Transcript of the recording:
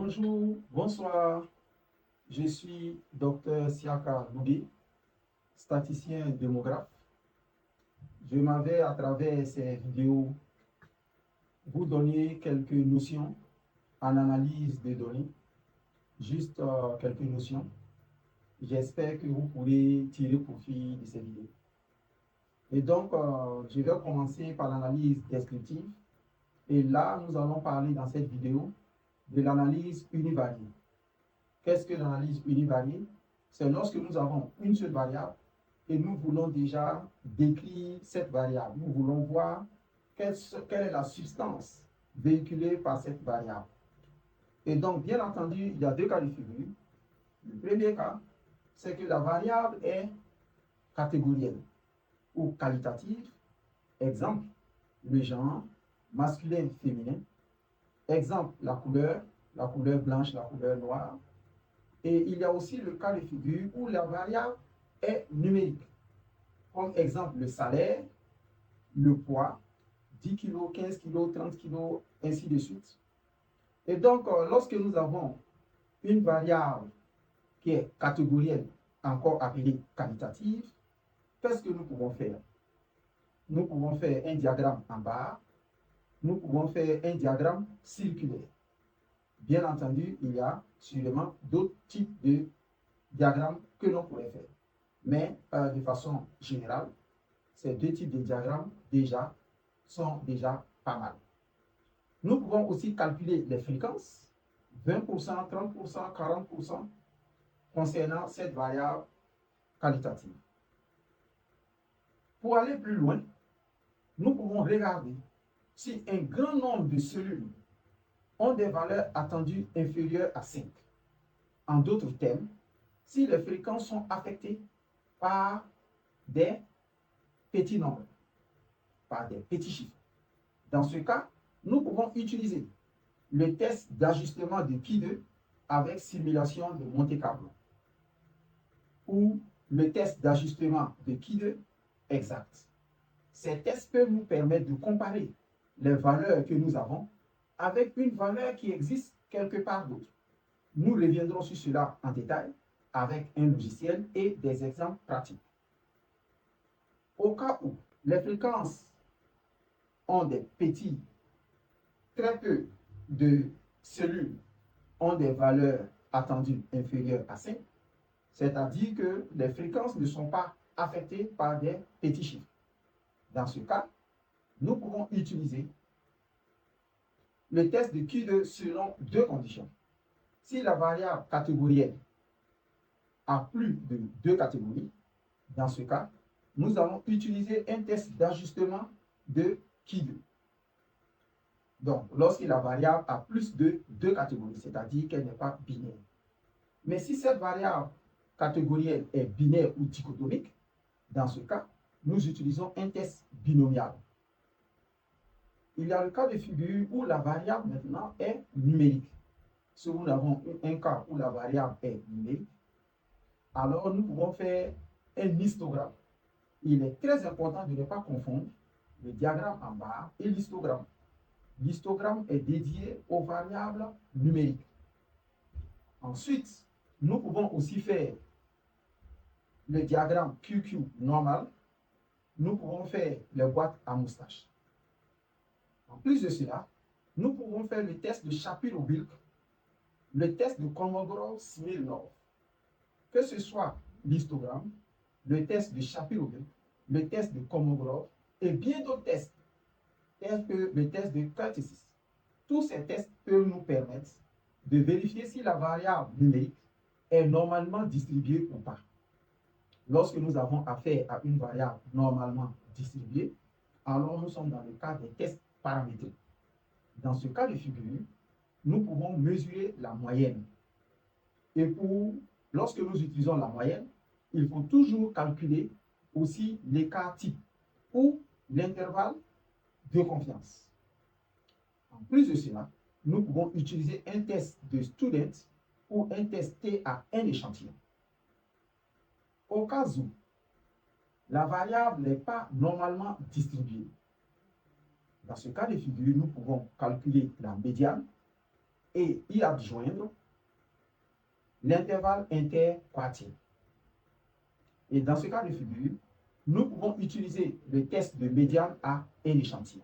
Bonjour, bonsoir. Je suis Dr Siaka Loubé, statisticien démographe. Je m'en vais à travers ces vidéos vous donner quelques notions en analyse des données, juste quelques notions. J'espère que vous pourrez tirer profit de ces vidéos. Et donc, je vais commencer par l'analyse descriptive. Et là, nous allons parler dans cette vidéo de l'analyse univariée. Qu'est-ce que l'analyse univariée? C'est lorsque nous avons une seule variable et nous voulons déjà décrire cette variable. Nous voulons voir quelle est la substance véhiculée par cette variable. Et donc, bien entendu, il y a deux cas de figure. Le premier cas, c'est que la variable est catégorielle ou qualitative. Exemple, le genre, masculin, féminin. Exemple, la couleur blanche, la couleur noire. Et il y a aussi le cas de figure où la variable est numérique. Comme exemple, le salaire, le poids, 10 kg, 15 kg, 30 kg, ainsi de suite. Et donc, lorsque nous avons une variable qui est catégorielle, encore appelée qualitative, qu'est-ce que nous pouvons faire? Nous pouvons faire un diagramme en barre, nous pouvons faire un diagramme circulaire. Bien entendu, il y a sûrement d'autres types de diagrammes que l'on pourrait faire. Mais de façon générale, ces deux types de diagrammes sont déjà pas mal. Nous pouvons aussi calculer les fréquences, 20%, 30%, 40% concernant cette variable qualitative. Pour aller plus loin, nous pouvons regarder si un grand nombre de cellules ont des valeurs attendues inférieures à 5. En d'autres termes, si les fréquences sont affectées par des petits nombres, par des petits chiffres. Dans ce cas, nous pouvons utiliser le test d'ajustement de Q2 avec simulation de Monte-Carlo ou le test d'ajustement de Q2 exact. Ces tests peuvent nous permettre de comparer les valeurs que nous avons avec une valeur qui existe quelque part d'autre. Nous reviendrons sur cela en détail avec un logiciel et des exemples pratiques. Au cas où les fréquences ont des petits, très peu de cellules ont des valeurs attendues inférieures à 5, c'est-à-dire que les fréquences ne sont pas affectées par des petits chiffres. Dans ce cas, nous pouvons utiliser le test de Q2 selon deux conditions. Si la variable catégorielle a plus de deux catégories, dans ce cas, nous allons utiliser un test d'ajustement de Q2. Donc, lorsque la variable a plus de deux catégories, c'est-à-dire qu'elle n'est pas binaire. Mais si cette variable catégorielle est binaire ou dichotomique, dans ce cas, nous utilisons un test binomial. Il y a le cas de figure où la variable maintenant est numérique. Si nous avons un cas où la variable est numérique, alors nous pouvons faire un histogramme. Il est très important de ne pas confondre le diagramme en barre et l'histogramme. L'histogramme est dédié aux variables numériques. Ensuite, nous pouvons aussi faire le diagramme QQ normal. Nous pouvons faire les boîtes à moustache. En plus de cela, nous pouvons faire le test de Shapiro-Wilk, le test de Kolmogorov-Smirnov. Que ce soit l'histogramme, le test de Shapiro-Wilk, le test de Kolmogorov et bien d'autres tests, tels que le test de Curtis. Tous ces tests peuvent nous permettre de vérifier si la variable numérique est normalement distribuée ou pas. Lorsque nous avons affaire à une variable normalement distribuée, alors nous sommes dans le cas des tests paramétriques. Dans ce cas de figure, nous pouvons mesurer la moyenne. Et lorsque nous utilisons la moyenne, il faut toujours calculer aussi l'écart type ou l'intervalle de confiance. En plus de cela, nous pouvons utiliser un test de student ou un test T à un échantillon. Au cas où la variable n'est pas normalement distribuée, dans ce cas de figure, nous pouvons calculer la médiane et y adjoindre l'intervalle interquartile. Et dans ce cas de figure, nous pouvons utiliser le test de médiane à un échantillon.